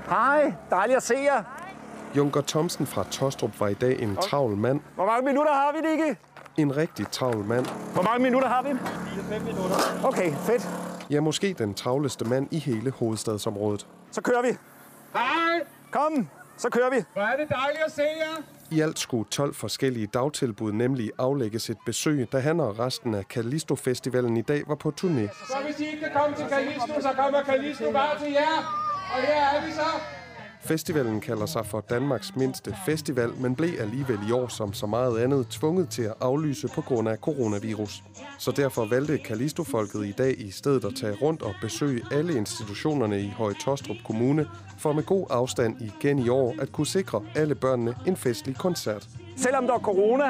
Hej, dejligt at se jer. Junker Thomsen fra Tostrup var i dag en travl mand. Hvor mange minutter har vi, Nikke? En rigtig travl mand. Hvor mange minutter har vi? 4-5 minutter. Okay, fedt. Ja, måske den travleste mand i hele hovedstadsområdet. Så kører vi. Hej! Kom, så kører vi. Hvor er det dejligt at se jer. I alt skulle 12 forskellige dagtilbud nemlig aflægges et besøg, da han og resten af Callisto-festivalen i dag var på turné. Så hvis I ikke kan komme til Callisto, så kommer Callisto bare til jer. Og her er vi så. Festivalen kalder sig for Danmarks mindste festival, men blev alligevel i år som så meget andet tvunget til at aflyse på grund af coronavirus. Så derfor valgte Callisto-folket i dag i stedet at tage rundt og besøge alle institutionerne i Høje Taastrup Kommune, for med god afstand igen i år at kunne sikre alle børnene en festlig koncert. Selvom der er corona,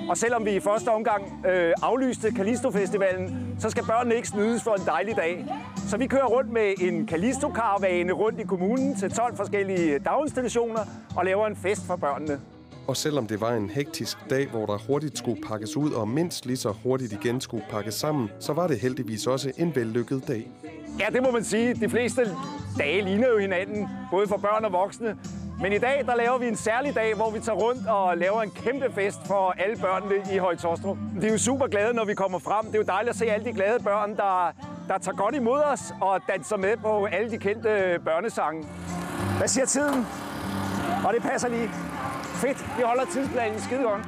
og selvom vi i første omgang aflyste Callisto-festivalen, så skal børnene ikke snydes for en dejlig dag. Så vi kører rundt med en Callisto-karavane rundt i kommunen til 12 forskellige daginstitutioner og laver en fest for børnene. Og selvom det var en hektisk dag, hvor der hurtigt skulle pakkes ud og mindst lige så hurtigt igen skulle pakkes sammen, så var det heldigvis også en vellykket dag. Ja, det må man sige. De fleste dage ligner jo hinanden, både for børn og voksne. Men i dag, der laver vi en særlig dag, hvor vi tager rundt og laver en kæmpe fest for alle børnene i Høje Taastrup. De er jo super glade, når vi kommer frem. Det er jo dejligt at se alle de glade børn, der tager godt imod os og danser med på alle de kendte børnesange. Hvad siger tiden? Og det passer lige. Fedt, vi holder tidsplanen skide godt.